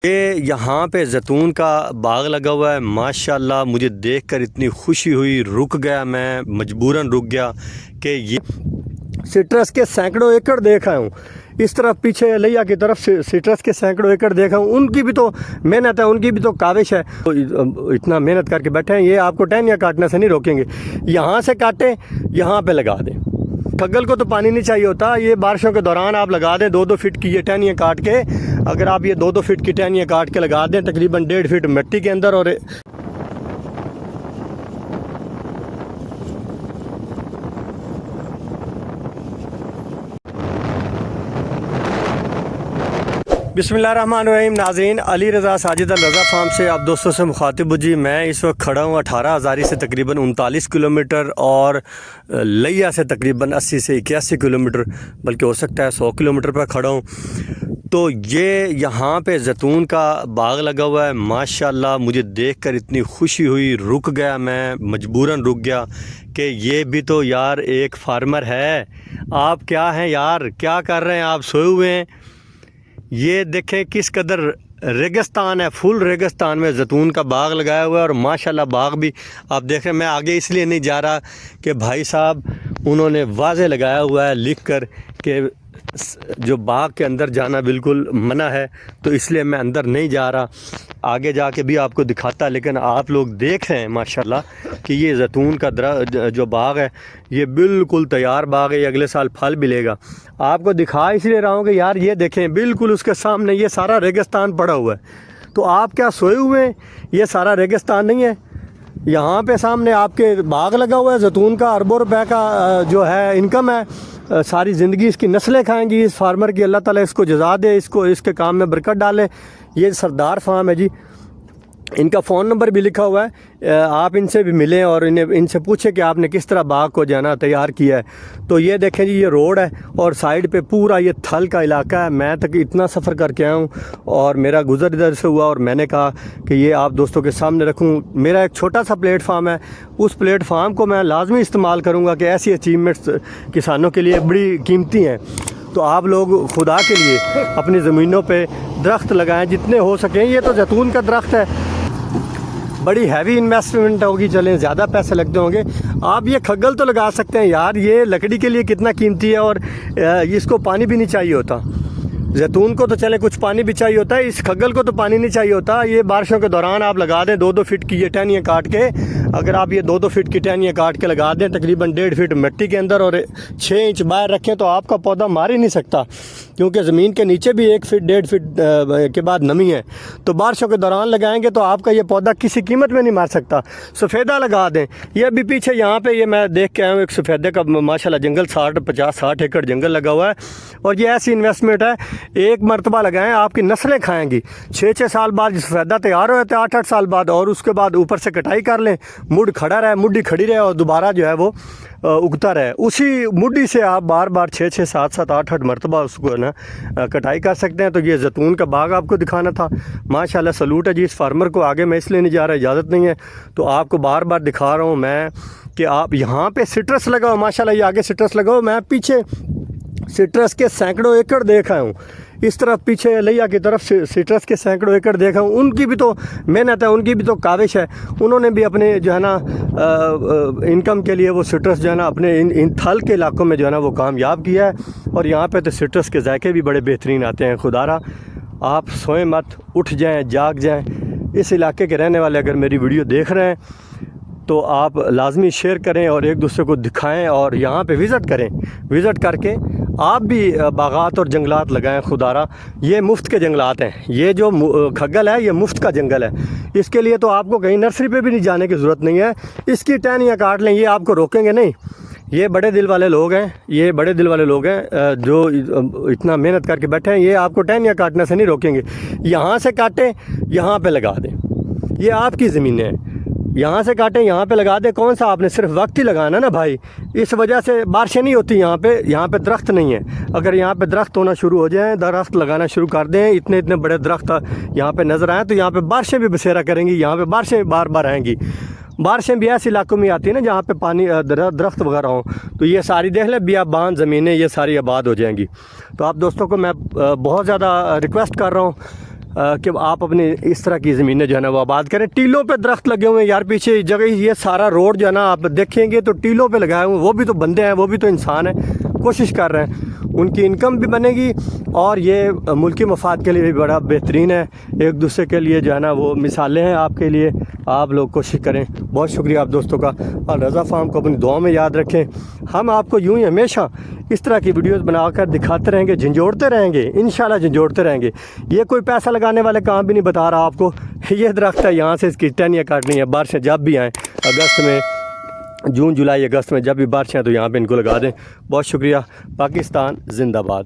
یہ یہاں پہ زیتون کا باغ لگا ہوا ہے ماشاءاللہ. مجھے دیکھ کر اتنی خوشی ہوئی، رک گیا، میں مجبوراً رک گیا کہ یہ سٹرس کے سینکڑوں ایکڑ دیکھا ہوں. اس طرف پیچھے لیا کی طرف سٹرس کے سینکڑوں ایکڑ دیکھا ہوں. ان کی بھی تو محنت ہے، ان کی بھی تو کاوش ہے. اتنا محنت کر کے بیٹھے ہیں. یہ آپ کو ٹہنیاں کاٹنے سے نہیں روکیں گے. یہاں سے کاٹیں، یہاں پہ لگا دیں. کھگل کو تو پانی نہیں چاہیے ہوتا. یہ بارشوں کے دوران آپ لگا دیں 2-2 فٹ کی یہ ٹہنیاں کاٹ کے. اگر آپ یہ 2-2 فٹ کی ٹہنیاں کاٹ کے لگا دیں تقریباً 1.5 فٹ مٹی کے اندر. اور بسم اللہ الرحمن الرحیم. ناظرین، علی رضا ساجد الرضا فارم سے آپ دوستوں سے مخاطب جی. میں اس وقت کھڑا ہوں 18 ہزاری سے تقریباً 39 کلومیٹر اور لیا سے تقریباً 80 سے 81 کلومیٹر، بلکہ ہو سکتا ہے 100 کلومیٹر پر کھڑا ہوں. تو یہ یہاں پہ زیتون کا باغ لگا ہوا ہے ماشاءاللہ. مجھے دیکھ کر اتنی خوشی ہوئی، رک گیا، میں مجبوراً رک گیا کہ یہ بھی تو یار ایک فارمر ہے. آپ کیا ہیں یار، کیا کر رہے ہیں آپ؟ سوئے ہوئے ہیں. یہ دیکھیں کس قدر ریگستان ہے، فل ریگستان میں زیتون کا باغ لگایا ہوا ہے. اور ماشاءاللہ باغ بھی آپ دیکھ رہے ہیں. میں آگے اس لیے نہیں جا رہا کہ بھائی صاحب انہوں نے واضح لگایا ہوا ہے لکھ کر کہ جو باغ کے اندر جانا بالکل منع ہے، تو اس لیے میں اندر نہیں جا رہا. آگے جا کے بھی آپ کو دکھاتا. لیکن آپ لوگ دیکھ رہے ہیں ماشاءاللہ کہ یہ زیتون کا جو باغ ہے یہ بالکل تیار باغ ہے. یہ اگلے سال پھل بھی لے گا. آپ کو دکھا اس لیے رہا ہوں کہ یار یہ دیکھیں بالکل اس کے سامنے یہ سارا ریگستان پڑا ہوا ہے. تو آپ کیا سوئے ہوئے ہیں؟ یہ سارا ریگستان نہیں ہے. یہاں پہ سامنے آپ کے باغ لگا ہوا ہے زیتون کا. اربوں روپے کا جو ہے انکم ہے. ساری زندگی اس کی نسلیں کھائیں گی اس فارمر کی. اللہ تعالیٰ اس کو جزا دے، اس کے کام میں برکت ڈالے. یہ سردار فارم ہے جی. ان کا فون نمبر بھی لکھا ہوا ہے. آپ ان سے بھی ملیں اور ان سے پوچھیں کہ آپ نے کس طرح باغ کو جانا تیار کیا ہے. تو یہ دیکھیں جی، یہ روڈ ہے اور سائیڈ پہ پورا یہ تھل کا علاقہ ہے. میں تک اتنا سفر کر کے آیا ہوں اور میرا گزر ادھر سے ہوا اور میں نے کہا کہ یہ آپ دوستوں کے سامنے رکھوں. میرا ایک چھوٹا سا پلیٹ فارم ہے، اس پلیٹ فارم کو میں لازمی استعمال کروں گا کہ ایسی اچیومنٹس کسانوں کے لیے بڑی قیمتی ہیں. تو آپ لوگ خدا کے لیے اپنی زمینوں پہ درخت لگائیں جتنے ہو سکیں. یہ تو زیتون کا درخت ہے، بڑی ہیوی انویسٹمنٹ ہوگی، چلیں زیادہ پیسے لگتے ہوں گے. آپ یہ کھگل تو لگا سکتے ہیں یار. یہ لکڑی کے لیے کتنا قیمتی ہے اور اس کو پانی بھی نہیں چاہیے ہوتا. زیتون کو تو چلیں کچھ پانی بھی چاہیے ہوتا ہے، اس کھگل کو تو پانی نہیں چاہیے ہوتا. یہ بارشوں کے دوران آپ لگا دیں 2-2 فٹ کی یہ ٹہنیاں کاٹ کے. اگر آپ یہ 2-2 فٹ کی ٹہنیاں کاٹ کے لگا دیں تقریباً 1.5 فٹ مٹی کے اندر اور 6 انچ باہر رکھیں تو آپ کا پودا مار ہی نہیں سکتا، کیونکہ زمین کے نیچے بھی 1 فٹ 1.5 فٹ کے بعد نمی ہے. تو بارشوں کے دوران لگائیں گے تو آپ کا یہ پودا کسی قیمت میں نہیں مار سکتا. سفیدہ لگا دیں. یہ ابھی پیچھے یہاں پہ یہ میں دیکھ کے آیا ہوں ایک سفیدے کا ماشاءاللہ جنگل 50-60 ایکڑ جنگل لگا ہوا ہے. اور یہ ایسی انویسٹمنٹ ہے، ایک مرتبہ لگائیں آپ کی نسلیں کھائیں گی. 6 سال بعد سفیدہ تیار ہو جاتا ہے، 8 سال بعد. اور اس کے بعد اوپر سے کٹائی کر لیں، مڈ کھڑا رہے، مڈی کھڑی رہے اور دوبارہ جو ہے وہ اگتا رہے. اسی مڈی سے آپ بار بار 6 7 8 مرتبہ اس کو نا کٹائی کر سکتے ہیں. تو یہ زیتون کا باغ آپ کو دکھانا تھا. ماشاءاللہ سلوٹ ہے جی اس فارمر کو. آگے میں اس لیے نہیں جا رہا، اجازت نہیں ہے. تو آپ کو بار بار دکھا رہا ہوں میں کہ آپ یہاں پہ سٹرس لگاؤ. ماشاءاللہ یہ آگے سٹرس لگاؤ. میں پیچھے سٹرس کے سینکڑوں ایکڑ دیکھا ہوں. اس طرف پیچھے لیا کی طرف سٹرس کے سینکڑوں ایکڑ دیکھا ہوں. ان کی بھی تو محنت ہے، ان کی بھی تو کاوش ہے. انہوں نے بھی اپنے جو ہے نا انکم کے لیے وہ سٹرس جو ہے نا اپنے ان تھل کے علاقوں میں جو ہے نا وہ کامیاب کیا ہے. اور یہاں پہ تو سٹرس کے ذائقے بھی بڑے بہترین آتے ہیں. خدا را آپ سوئیں مت، اٹھ جائیں، جاگ جائیں. اس علاقے کے رہنے والے اگر میری ویڈیو دیکھ رہے ہیں تو آپ لازمی شیئر کریں اور ایک دوسرے کو دکھائیں اور یہاں پہ وزٹ کریں. وزٹ کر کے آپ بھی باغات اور جنگلات لگائیں. خدا را یہ مفت کے جنگلات ہیں. یہ جو کھگل ہے یہ مفت کا جنگل ہے. اس کے لیے تو آپ کو کہیں نرسری پہ بھی نہیں جانے کی ضرورت نہیں ہے. اس کی ٹہنیاں کاٹ لیں، یہ آپ کو روکیں گے نہیں. یہ بڑے دل والے لوگ ہیں، یہ بڑے دل والے لوگ ہیں جو اتنا محنت کر کے بیٹھے ہیں. یہ آپ کو ٹہنیاں کاٹنے سے نہیں روکیں گے. یہاں سے کاٹیں، یہاں پہ لگا دیں. یہ آپ کی زمینیں ہیں. یہاں سے کاٹیں، یہاں پہ لگا دیں. کون سا آپ نے صرف وقت ہی لگانا نا بھائی. اس وجہ سے بارشیں نہیں ہوتی یہاں پہ درخت نہیں ہے. اگر یہاں پہ درخت ہونا شروع ہو جائیں، درخت لگانا شروع کر دیں، اتنے بڑے درخت یہاں پہ نظر آئیں تو یہاں پہ بارشیں بھی بسیرا کریں گی. یہاں پہ بارشیں بار بار آئیں گی. بارشیں بھی ایسے علاقوں میں آتی ہیں نا جہاں پہ پانی درخت وغیرہ ہوں. تو یہ ساری دیکھ لیں بیابان زمینیں یہ ساری آباد ہو جائیں گی. تو آپ دوستوں کو میں بہت زیادہ ریکویسٹ کر رہا ہوں کہ آپ اپنے اس طرح کی زمینیں جو ہے نا وہ آباد کریں. ٹیلوں پہ درخت لگے ہوئے ہیں یار پیچھے جگہ, یہ سارا روڈ جو ہے نا آپ دیکھیں گے تو ٹیلوں پہ لگائے ہوئے ہیں. وہ بھی تو بندے ہیں, وہ بھی تو انسان ہیں, کوشش کر رہے ہیں, ان کی انکم بھی بنے گی اور یہ ملکی مفاد کے لیے بھی بڑا بہترین ہے. ایک دوسرے کے لیے جو ہے نا وہ مثالیں ہیں آپ کے لیے, آپ لوگ کوشش کریں. بہت شکریہ آپ دوستوں کا, اور رضا فارم کو اپنی دعاؤں میں یاد رکھیں. ہم آپ کو یوں ہی ہمیشہ اس طرح کی ویڈیوز بنا کر دکھاتے رہیں گے, جھنجھوڑتے رہیں گے, انشاءاللہ جھنجھوڑتے رہیں گے. یہ کوئی پیسہ لگانے والے کام بھی نہیں بتا رہا آپ کو. یہ درخت ہے, یہاں سے اس کی ٹہنیاں کاٹنی ہے, بارشیں جب بھی آئیں اگست میں, جون جولائی اگست میں جب بھی بارشیں ہیں تو یہاں پہ ان کو لگا دیں. بہت شکریہ. پاکستان زندہ باد.